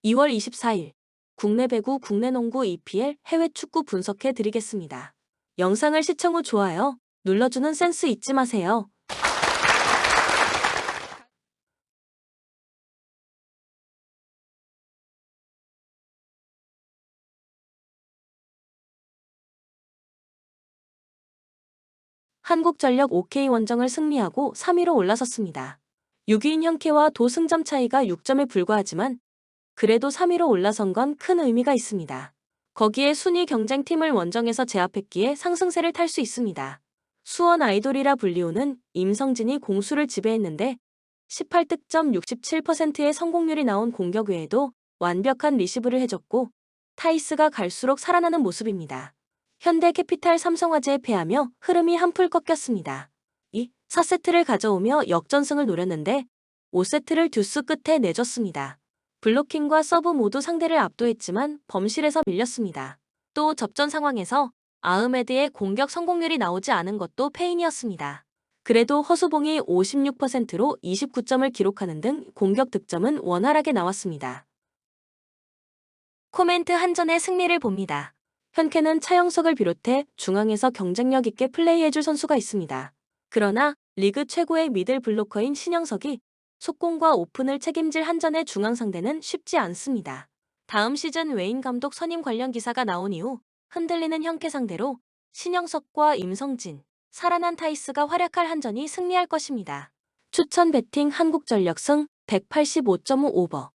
2월 24일 국내 배구, 국내 농구 EPL 해외 축구 분석해 드리겠습니다. 영상을 시청 후 좋아요 눌러주는 센스 잊지 마세요. 한국전력 OK 원정을 승리하고 3위로 올라섰습니다. 6위인 현케와 도 승점 차이가 6점에 불과하지만 그래도 3위로 올라선 건 큰 의미가 있습니다. 거기에 순위 경쟁팀을 원정에서 제압했기에 상승세를 탈 수 있습니다. 수원 아이돌이라 불리우는 임성진이 공수를 지배했는데 18득점 67%의 성공률이 나온 공격 외에도 완벽한 리시브를 해줬고 타이스가 갈수록 살아나는 모습입니다. 현대캐피탈 삼성화재에 패하며 흐름이 한풀 꺾였습니다. 4세트를 가져오며 역전승을 노렸는데 5세트를 듀스 끝에 내줬습니다. 블로킹과 서브 모두 상대를 압도했지만 범실에서 밀렸습니다. 또 접전 상황에서 아흐메드의 공격 성공률이 나오지 않은 것도 패인이었습니다. 그래도 허수봉이 56%로 29점을 기록하는 등 공격 득점은 원활하게 나왔습니다. 코멘트 한전의 승리를 봅니다. 현케는 차영석을 비롯해 중앙에서 경쟁력 있게 플레이해줄 선수가 있습니다. 그러나 리그 최고의 미들 블로커인 신영석이 속공과 오픈을 책임질 한전의 중앙 상대는 쉽지 않습니다. 다음 시즌 웨인 감독 선임 관련 기사가 나온 이후 흔들리는 현케 상대로 신영석과 임성진, 살아난 타이스가 활약할 한전이 승리할 것입니다. 추천 배팅 한국전력 승 185.5 오버.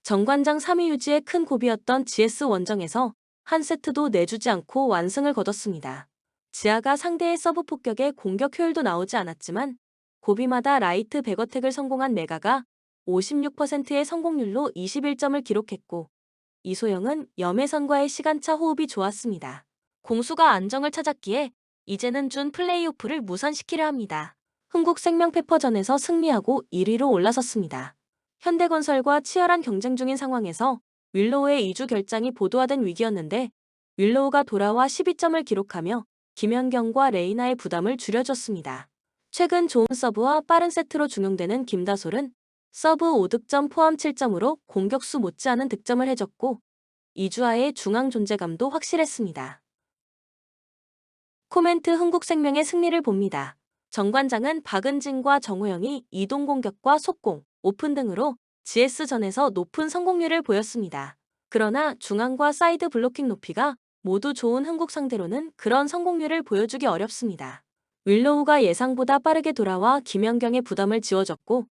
정관장 3위 유지에 큰 고비였던 GS 원정에서 한 세트도 내주지 않고 완승을 거뒀습니다. 지아가 상대의 서브 폭격에 공격 효율도 나오지 않았지만 고비마다 라이트 백어택을 성공한 메가가 56%의 성공률로 21점을 기록했고 이소영은 염혜선과의 시간차 호흡이 좋았습니다. 공수가 안정을 찾았기에 이제는 준 플레이오프를 무산시키려 합니다. 흥국생명페퍼전에서 승리하고 1위로 올라섰습니다. 현대건설과 치열한 경쟁 중인 상황에서 윌로우의 이주 결장이 보도화된 위기였는데 윌로우가 돌아와 12점을 기록하며 김연경과 레이나의 부담을 줄여줬습니다. 최근 좋은 서브와 빠른 세트로 중용되는 김다솔은 서브 5득점 포함 7점으로 공격수 못지않은 득점을 해줬고 이주아의 중앙 존재감도 확실했습니다. 코멘트 흥국생명의 승리를 봅니다. 정관장은 박은진과 정우영이 이동 공격과 속공, 오픈 등으로 GS전에서 높은 성공률을 보였습니다. 그러나 중앙과 사이드 블로킹 높이가 모두 좋은 흥국 상대로는 그런 성공률을 보여주기 어렵습니다. 윌로우가 예상보다 빠르게 돌아와 김연경의 부담을 지워줬고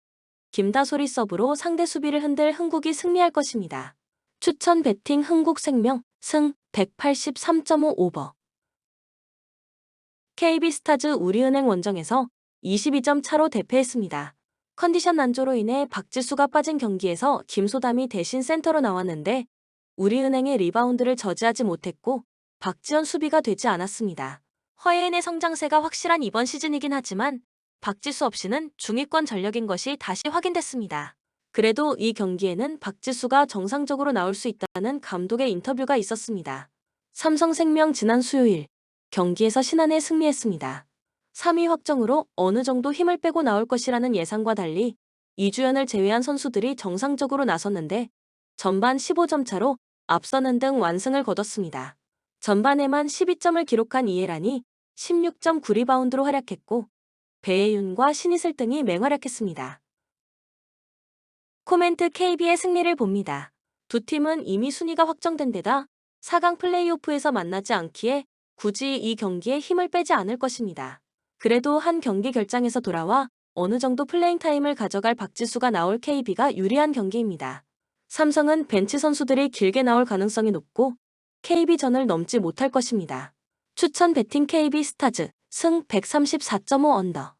김다솔이 서브로 상대 수비를 흔들 흥국이 승리할 것입니다. 추천 배팅 흥국생명 승 183.5 오버. KB스타즈 우리은행 원정에서 22점 차로 대패했습니다. 컨디션 난조로 인해 박지수가 빠진 경기에서 김소담이 대신 센터로 나왔는데 우리은행의 리바운드를 저지하지 못했고 박지현 수비가 되지 않았습니다. 허예은의 성장세가 확실한 이번 시즌이긴 하지만 박지수 없이는 중위권 전력인 것이 다시 확인됐습니다. 그래도 이 경기에는 박지수가 정상적으로 나올 수 있다는 감독의 인터뷰가 있었습니다. 삼성생명 지난 수요일 경기에서 신안에 승리했습니다. 3위 확정으로 어느 정도 힘을 빼고 나올 것이라는 예상과 달리 이주연을 제외한 선수들이 정상적으로 나섰는데 전반 15점 차로 앞서는 등 완승을 거뒀습니다. 전반에만 12점을 기록한 이해란이 16.9 리바운드로 활약했고 배혜윤과 신이슬 등이 맹활약했습니다. 코멘트 KB의 승리를 봅니다. 두 팀은 이미 순위가 확정된 데다 4강 플레이오프에서 만나지 않기에 굳이 이 경기에 힘을 빼지 않을 것입니다. 그래도 한 경기 결장에서 돌아와 어느 정도 플레잉 타임을 가져갈 박지수가 나올 KB가 유리한 경기입니다. 삼성은 벤치 선수들이 길게 나올 가능성이 높고 KB전을 넘지 못할 것입니다. 추천 배팅 KB스타즈 승 134.5 언더.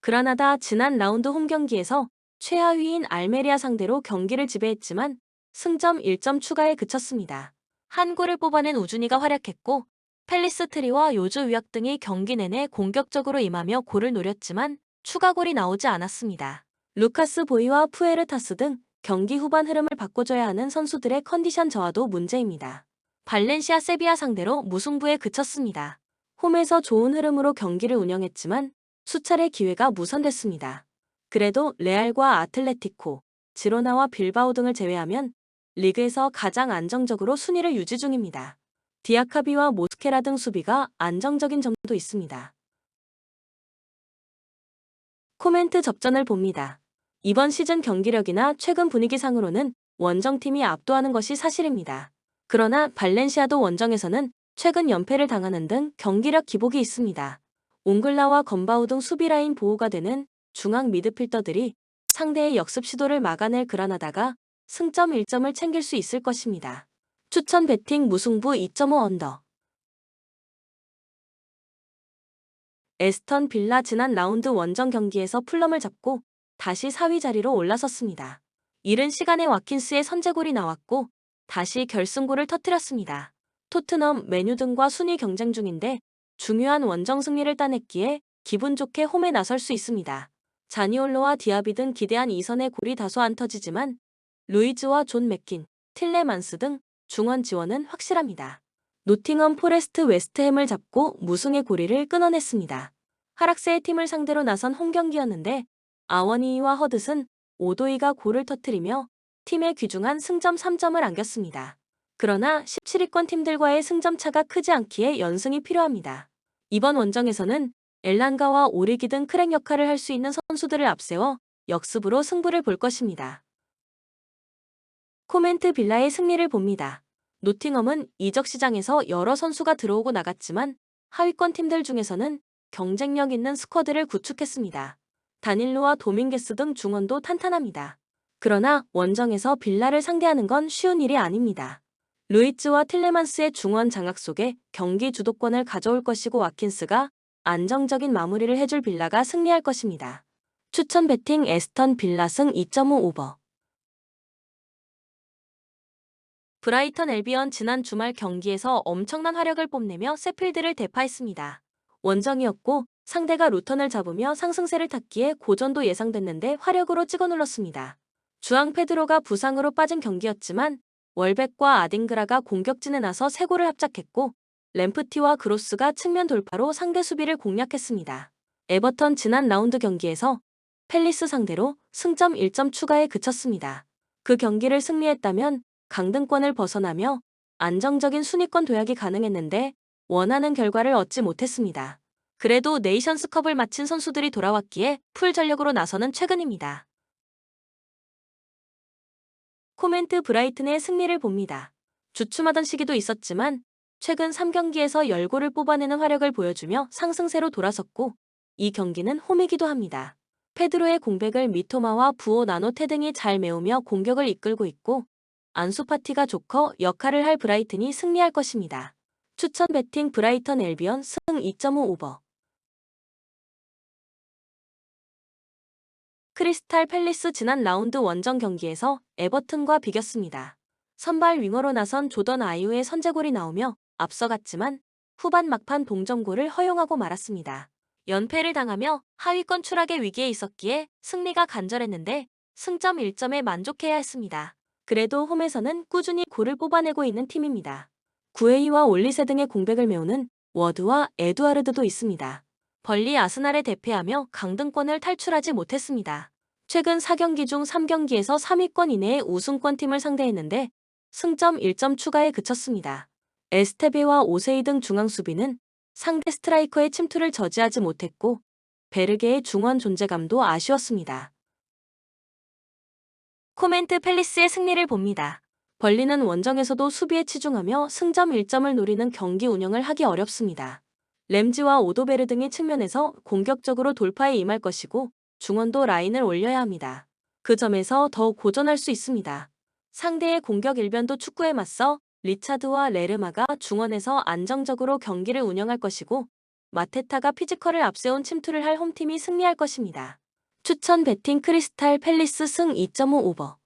그라나다 지난 라운드 홈 경기에서 최하위인 알메리아 상대로 경기를 지배했지만 승점 1점 추가에 그쳤습니다. 한 골을 뽑아낸 우준이가 활약했고 펠리스트리와 요조 위악 등이 경기 내내 공격적으로 임하며 골을 노렸지만 추가골이 나오지 않았습니다. 루카스 보이와 푸에르타스 등 경기 후반 흐름을 바꿔줘야 하는 선수들의 컨디션 저하도 문제입니다. 발렌시아 세비야 상대로 무승부에 그쳤습니다. 홈에서 좋은 흐름으로 경기를 운영했지만 수차례 기회가 무산됐습니다. 그래도 레알과 아틀레티코, 지로나와 빌바오 등을 제외하면 리그에서 가장 안정적으로 순위를 유지 중입니다. 디아카비와 모스케라 등 수비가 안정적인 점도 있습니다. 코멘트 접전을 봅니다. 이번 시즌 경기력이나 최근 분위기상으로는 원정팀이 압도하는 것이 사실입니다. 그러나 발렌시아도 원정에서는 최근 연패를 당하는 등 경기력 기복이 있습니다. 옹글라와 건바우 등 수비라인 보호가 되는 중앙 미드필더들이 상대의 역습 시도를 막아낼 그라나다가 승점 1점을 챙길 수 있을 것입니다. 추천 베팅 무승부 2.5 언더. 에스턴 빌라 지난 라운드 원정 경기에서 풀럼을 잡고 다시 4위 자리로 올라섰습니다. 이른 시간에 와킨스의 선제골이 나왔고 다시 결승골을 터뜨렸습니다. 토트넘, 메뉴 등과 순위 경쟁 중인데 중요한 원정 승리를 따냈기에 기분 좋게 홈에 나설 수 있습니다. 자니올로와 디아비 등 기대한 이선의 골이 다소 안 터지지만 루이즈와 존 맥킨, 틸레만스 등 중원 지원은 확실합니다. 노팅엄 포레스트 웨스트햄을 잡고 무승의 고리를 끊어냈습니다. 하락세의 팀을 상대로 나선 홈경기였는데 아워니와 허드슨, 오도이가 골을 터뜨리며 팀에 귀중한 승점 3점을 안겼습니다. 그러나 17위권 팀들과의 승점 차가 크지 않기에 연승이 필요합니다. 이번 원정에서는 엘란가와 오리기 등 크랙 역할을 할 수 있는 선수들을 앞세워 역습으로 승부를 볼 것입니다. 코멘트 빌라의 승리를 봅니다. 노팅엄은 이적 시장에서 여러 선수가 들어오고 나갔지만 하위권 팀들 중에서는 경쟁력 있는 스쿼드를 구축했습니다. 다닐로와 도밍게스 등 중원도 탄탄합니다. 그러나 원정에서 빌라를 상대하는 건 쉬운 일이 아닙니다. 루이츠와 틸레만스의 중원 장악 속에 경기 주도권을 가져올 것이고 와킨스가 안정적인 마무리를 해줄 빌라가 승리할 것입니다. 추천 베팅 에스턴 빌라 승 2.5 오버. 브라이턴 엘비언 지난 주말 경기에서 엄청난 화력을 뽐내며 세필드를 대파했습니다. 원정이었고 상대가 루턴을 잡으며 상승세를 탔기에 고전도 예상됐는데 화력으로 찍어 눌렀습니다. 주앙 페드로가 부상으로 빠진 경기였지만 월백과 아딩그라가 공격진에 나서 3골을 합작했고 램프티와 그로스가 측면 돌파로 상대 수비를 공략했습니다. 에버턴 지난 라운드 경기에서 팰리스 상대로 승점 1점 추가에 그쳤습니다. 그 경기를 승리했다면 강등권을 벗어나며 안정적인 순위권 도약이 가능했는데 원하는 결과를 얻지 못했습니다. 그래도 네이션스컵을 마친 선수들이 돌아왔기에 풀 전력으로 나서는 최근입니다. 코멘트 브라이튼의 승리를 봅니다. 주춤하던 시기도 있었지만 최근 3경기에서 10골을 뽑아내는 화력을 보여주며 상승세로 돌아섰고 이 경기는 홈이기도 합니다. 페드로의 공백을 미토마와 부오 나노테 등이 잘 메우며 공격을 이끌고 있고 안수파티가 조커 역할을 할 브라이튼이 승리할 것입니다. 추천 베팅 브라이턴 엘비언 승 2.5 오버. 크리스탈 팰리스 지난 라운드 원정 경기에서 에버튼과 비겼습니다. 선발 윙어로 나선 조던 아이유의 선제골이 나오며 앞서갔지만 후반 막판 동점골을 허용하고 말았습니다. 연패를 당하며 하위권 추락의 위기에 있었기에 승리가 간절했는데 승점 1점에 만족해야 했습니다. 그래도 홈에서는 꾸준히 골을 뽑아내고 있는 팀입니다. 구에이와 올리세 등의 공백을 메우는 워드와 에두아르드도 있습니다. 벌리 아스날에 대패하며 강등권을 탈출하지 못했습니다. 최근 4경기 중 3경기에서 3위권 이내의 우승권팀을 상대했는데 승점 1점 추가에 그쳤습니다. 에스테베와 오세이 등 중앙 수비는 상대 스트라이커의 침투를 저지하지 못했고 베르게의 중원 존재감도 아쉬웠습니다. 코멘트 팰리스의 승리를 봅니다. 벌리는 원정에서도 수비에 치중하며 승점 1점을 노리는 경기 운영을 하기 어렵습니다. 램지와 오도베르 등의 측면에서 공격적으로 돌파에 임할 것이고 중원도 라인을 올려야 합니다. 그 점에서 더 고전할 수 있습니다. 상대의 공격 일변도 축구에 맞서 리차드와 레르마가 중원에서 안정적으로 경기를 운영할 것이고 마테타가 피지컬을 앞세운 침투를 할 홈팀이 승리할 것입니다. 추천 베팅 크리스탈 팰리스 승 2.5 오버.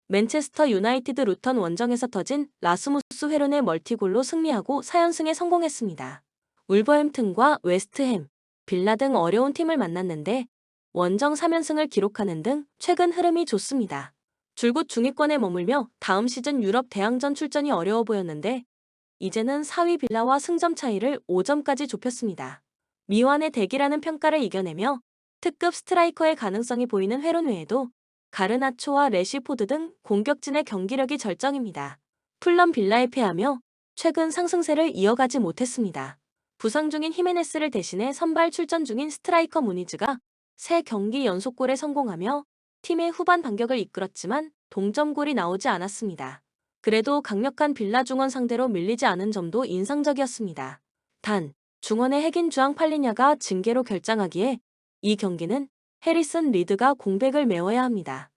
맨체스터 유나이티드 루턴 원정에서 터진 라스무스 회론의 멀티골로 승리하고 4연승에 성공했습니다. 울버햄튼과 웨스트햄, 빌라 등 어려운 팀을 만났는데 원정 3연승을 기록하는 등 최근 흐름이 좋습니다. 줄곧 중위권에 머물며 다음 시즌 유럽 대항전 출전이 어려워 보였는데 이제는 4위 빌라와 승점 차이를 5점까지 좁혔습니다. 미완의 대기라는 평가를 이겨내며 특급 스트라이커의 가능성이 보이는 회론 외에도 가르나초와 레시포드 등 공격진의 경기력이 절정입니다. 풀럼 빌라에 패하며 최근 상승세를 이어가지 못했습니다. 부상 중인 히메네스를 대신해 선발 출전 중인 스트라이커 무니즈가 3경기 연속골에 성공하며 팀의 후반 반격을 이끌었지만 동점골이 나오지 않았습니다. 그래도 강력한 빌라 중원 상대로 밀리지 않은 점도 인상적이었습니다. 단, 중원의 핵인 주앙 팔리냐가 징계로 결장하기에 이 경기는 해리슨 리드가 공백을 메워야 합니다.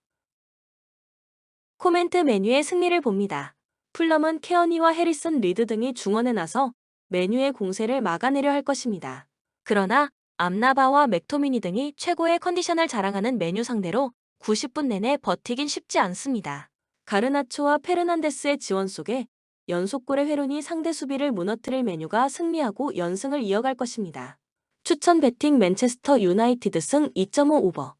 코멘트 메뉴의 승리를 봅니다. 풀럼은 케어니와 해리슨 리드 등이 중원에 나서 메뉴의 공세를 막아내려 할 것입니다. 그러나 암나바와 맥토미니 등이 최고의 컨디션을 자랑하는 메뉴 상대로 90분 내내 버티긴 쉽지 않습니다. 가르나초와 페르난데스의 지원 속에 연속골의 회론이 상대 수비를 무너뜨릴 메뉴가 승리하고 연승을 이어갈 것입니다. 추천 베팅 맨체스터 유나이티드 승 2.5 오버.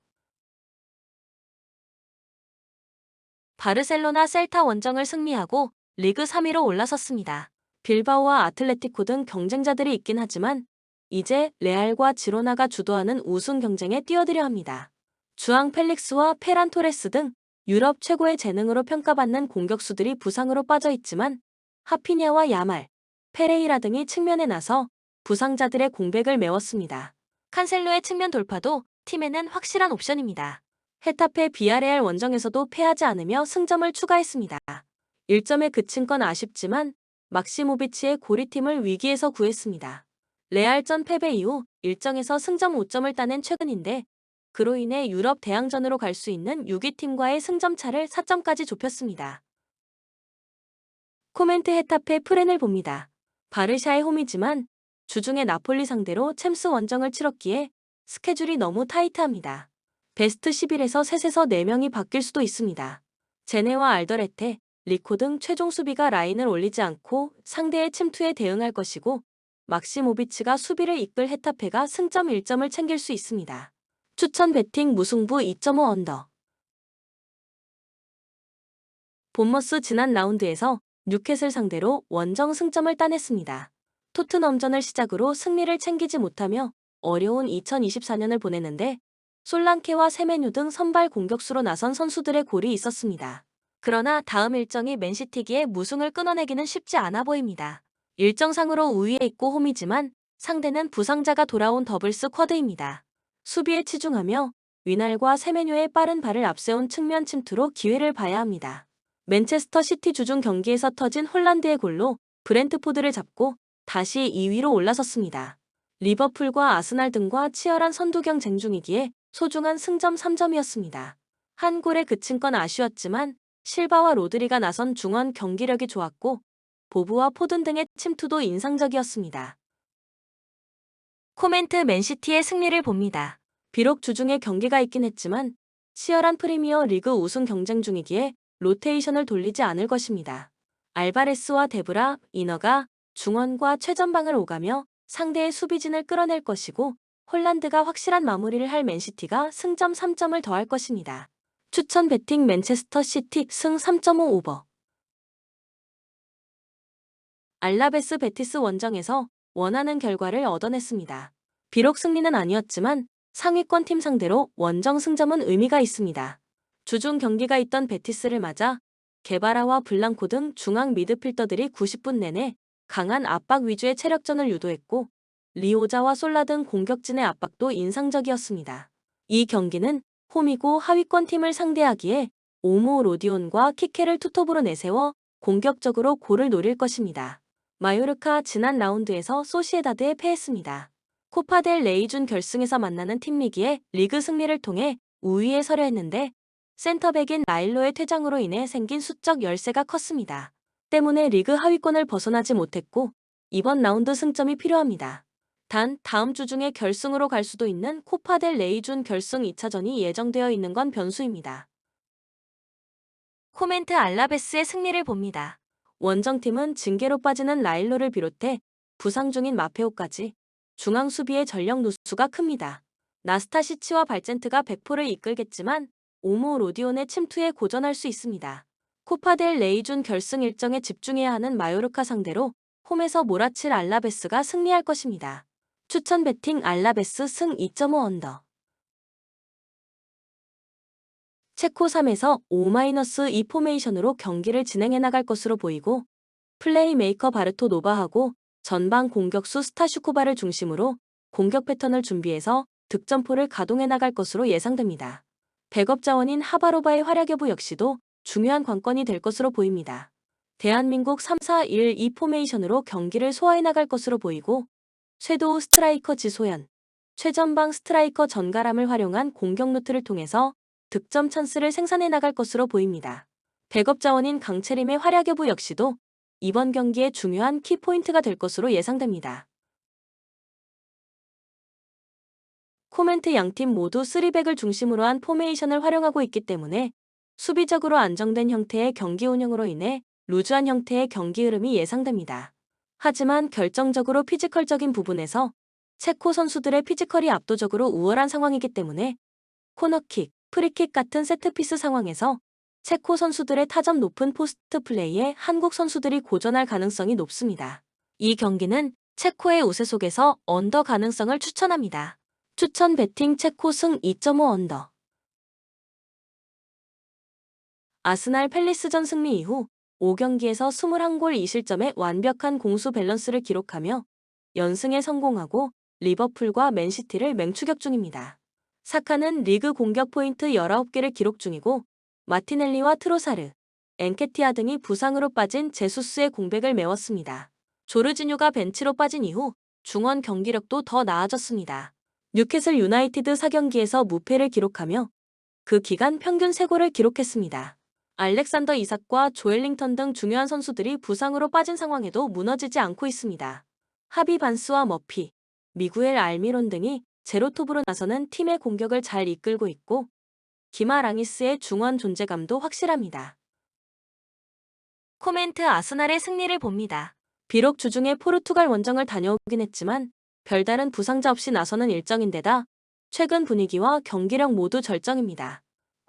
바르셀로나 셀타 원정을 승리하고 리그 3위로 올라섰습니다. 빌바오와 아틀레티코 등 경쟁자들이 있긴 하지만 이제 레알과 지로나가 주도하는 우승 경쟁에 뛰어들려 합니다. 주앙 펠릭스와 페란 토레스 등 유럽 최고의 재능으로 평가받는 공격수들이 부상으로 빠져 있지만 하피냐와 야말, 페레이라 등이 측면에 나서 부상자들의 공백을 메웠습니다. 칸셀로의 측면 돌파도 팀에는 확실한 옵션입니다. 헤타페 비아레알 원정에서도 패하지 않으며 승점을 추가했습니다. 1점에 그친 건 아쉽지만 막시모비치의 고리팀을 위기에서 구했습니다. 레알전 패배 이후 일정에서 승점 5점을 따낸 최근인데 그로 인해 유럽 대항전으로 갈 수 있는 6위 팀과의 승점 차를 4점까지 좁혔습니다. 코멘트 헤타페 프렌을 봅니다. 바르샤의 홈이지만 주중에 나폴리 상대로 챔스 원정을 치렀기에 스케줄이 너무 타이트합니다. 베스트 11에서 셋에서 4명이 바뀔 수도 있습니다. 제네와 알더레테, 리코 등 최종 수비가 라인을 올리지 않고 상대의 침투에 대응할 것이고 막시모비치가 수비를 이끌 헤타페가 승점 1점을 챙길 수 있습니다. 추천 베팅 무승부 2.5 언더. 본머스 지난 라운드에서 뉴캐슬 상대로 원정 승점을 따냈습니다. 토트넘전을 시작으로 승리를 챙기지 못하며 어려운 2024년을 보냈는데 솔랑케와 세메뉴 등 선발 공격수로 나선 선수들의 골이 있었습니다. 그러나 다음 일정이 맨시티기에 무승을 끊어내기는 쉽지 않아 보입니다. 일정상으로 우위에 있고 홈이지만 상대는 부상자가 돌아온 더블스 쿼드입니다. 수비에 치중하며 위날과 세메뉴의 빠른 발을 앞세운 측면 침투로 기회를 봐야 합니다. 맨체스터 시티 주중 경기에서 터진 홀란드의 골로 브렌트포드를 잡고 다시 2위로 올라섰습니다. 리버풀과 아스날 등과 치열한 선두 경쟁 중이기에 소중한 승점 3점이었습니다. 한 골에 그친 건 아쉬웠지만 실바와 로드리가 나선 중원 경기력이 좋았고 보브와 포든 등의 침투도 인상적이었습니다. 코멘트 맨시티의 승리를 봅니다. 비록 주중에 경기가 있긴 했지만 치열한 프리미어 리그 우승 경쟁 중이기에 로테이션을 돌리지 않을 것입니다. 알바레스와 데브라, 이너가 중원과 최전방을 오가며 상대의 수비진을 끌어낼 것이고 홀란드가 확실한 마무리를 할 맨시티가 승점 3점을 더할 것입니다. 추천 베팅 맨체스터 시티 승 3.5 오버. 알라베스 베티스 원정에서 원하는 결과를 얻어냈습니다. 비록 승리는 아니었지만 상위권 팀 상대로 원정 승점은 의미가 있습니다. 주중 경기가 있던 베티스를 맞아 게바라와 블랑코 등 중앙 미드필더들이 90분 내내 강한 압박 위주의 체력전을 유도했고 리오자와 솔라 등 공격진의 압박도 인상적이었습니다. 이 경기는 홈이고 하위권 팀을 상대하기에 오모 로디온과 키케를 투톱으로 내세워 공격적으로 골을 노릴 것입니다. 마요르카 지난 라운드에서 소시에다드에 패했습니다. 코파델 레이준 결승에서 만나는 팀이기에 리그 승리를 통해 우위에 서려 했는데 센터백인 라일로의 퇴장으로 인해 생긴 수적 열세가 컸습니다. 때문에 리그 하위권을 벗어나지 못했고 이번 라운드 승점이 필요합니다. 단 다음 주 중에 결승으로 갈 수도 있는 코파델 레이준 결승 2차전이 예정되어 있는 건 변수입니다. 코멘트 알라베스의 승리를 봅니다. 원정팀은 징계로 빠지는 라일로를 비롯해 부상 중인 마페오까지 중앙 수비의 전력 누수가 큽니다. 나스타시치와 발젠트가 백포를 이끌겠지만 오모 로디온의 침투에 고전할 수 있습니다. 코파델 레이준 결승 일정에 집중해야 하는 마요르카 상대로 홈에서 몰아칠 알라베스가 승리할 것입니다. 추천 배팅 알라베스 승 2.5 언더. 체코 3에서 5-2 포메이션으로 경기를 진행해 나갈 것으로 보이고 플레이메이커 바르토 노바하고 전방 공격수 스타슈코바를 중심으로 공격 패턴을 준비해서 득점포를 가동해 나갈 것으로 예상됩니다. 백업 자원인 하바로바의 활약 여부 역시도 중요한 관건이 될 것으로 보입니다. 대한민국 3-4-1-2 포메이션으로 경기를 소화해 나갈 것으로 보이고 쇄도우 스트라이커 지소연, 최전방 스트라이커 전가람을 활용한 공격 루트를 통해서 득점 찬스를 생산해 나갈 것으로 보입니다. 백업 자원인 강채림의 활약 여부 역시도 이번 경기의 중요한 키포인트가 될 것으로 예상됩니다. 코멘트 양팀 모두 3백을 중심으로 한 포메이션을 활용하고 있기 때문에 수비적으로 안정된 형태의 경기 운영으로 인해 루즈한 형태의 경기 흐름이 예상됩니다. 하지만 결정적으로 피지컬적인 부분에서 체코 선수들의 피지컬이 압도적으로 우월한 상황이기 때문에 코너킥, 프리킥 같은 세트피스 상황에서 체코 선수들의 타점 높은 포스트 플레이에 한국 선수들이 고전할 가능성이 높습니다. 이 경기는 체코의 우세 속에서 언더 가능성을 추천합니다. 추천 배팅 체코 승 2.5 언더. 아스날 팰리스전 승리 이후 5경기에서 21골 2실점의 완벽한 공수 밸런스를 기록하며 연승에 성공하고 리버풀과 맨시티를 맹추격 중입니다. 사카는 리그 공격 포인트 19개를 기록 중이고 마티넬리와 트로사르, 엔케티아 등이 부상으로 빠진 제수스의 공백을 메웠습니다. 조르지뉴가 벤치로 빠진 이후 중원 경기력도 더 나아졌습니다. 뉴캐슬 유나이티드 4경기에서 무패를 기록하며 그 기간 평균 3골을 기록했습니다. 알렉산더 이삭과 조엘링턴 등 중요한 선수들이 부상으로 빠진 상황에도 무너지지 않고 있습니다. 하비 반스와 머피, 미구엘 알미론 등이 제로톱으로 나서는 팀의 공격을 잘 이끌고 있고 기마랑이스의 중원 존재감도 확실합니다. 코멘트 아스날의 승리를 봅니다. 비록 주중에 포르투갈 원정을 다녀오긴 했지만 별다른 부상자 없이 나서는 일정인데다 최근 분위기와 경기력 모두 절정입니다.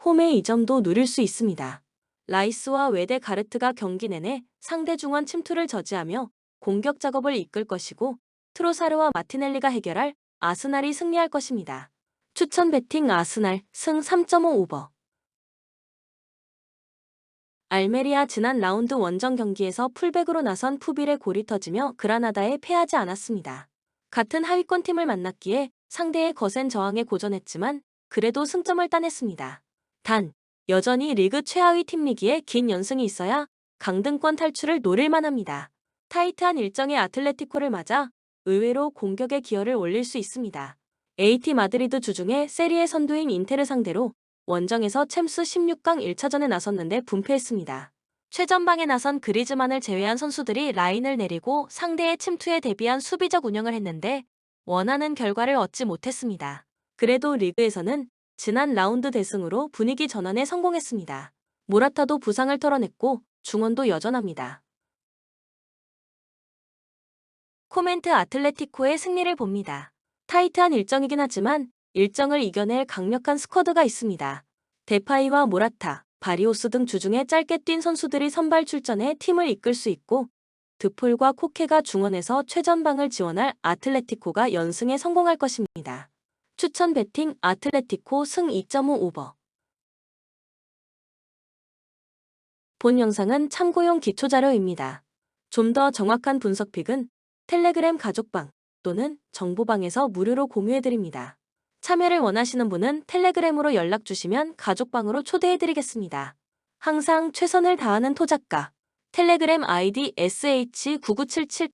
홈의 2점도 누릴 수 있습니다. 라이스와 웨데 가르트가 경기 내내 상대 중원 침투를 저지하며 공격 작업을 이끌 것이고 트로사르와 마티넬리가 해결할 아스날이 승리할 것입니다. 추천 배팅 아스날 승 3.5 오버. 알메리아 지난 라운드 원정 경기에서 풀백으로 나선 푸빌의 골이 터지며 그라나다에 패하지 않았습니다. 같은 하위권 팀을 만났기에 상대의 거센 저항에 고전했지만 그래도 승점을 따냈습니다. 단, 여전히 리그 최하위 팀이기에 긴 연승이 있어야 강등권 탈출을 노릴 만합니다. 타이트한 일정의 아틀레티코를 맞아 의외로 공격의 기여를 올릴 수 있습니다. AT 마드리드 주중에 세리에 선두인 인테르 상대로 원정에서 챔스 16강 1차전에 나섰는데 분패했습니다. 최전방에 나선 그리즈만을 제외한 선수들이 라인을 내리고 상대의 침투에 대비한 수비적 운영을 했는데 원하는 결과를 얻지 못했습니다. 그래도 리그에서는 지난 라운드 대승으로 분위기 전환에 성공했습니다. 모라타도 부상을 털어냈고 중원도 여전합니다. 코멘트 아틀레티코의 승리를 봅니다. 타이트한 일정이긴 하지만 일정을 이겨낼 강력한 스쿼드가 있습니다. 데파이와 모라타, 바리오스 등 주중에 짧게 뛴 선수들이 선발 출전해 팀을 이끌 수 있고 드폴과 코케가 중원에서 최전방을 지원할 아틀레티코가 연승에 성공할 것입니다. 추천 배팅 아틀레티코 승 2.5 오버. 본 영상은 참고용 기초자료입니다. 좀 더 정확한 분석픽은 텔레그램 가족방 또는 정보방에서 무료로 공유해드립니다. 참여를 원하시는 분은 텔레그램으로 연락주시면 가족방으로 초대해드리겠습니다. 항상 최선을 다하는 토작가 텔레그램 아이디 sh9977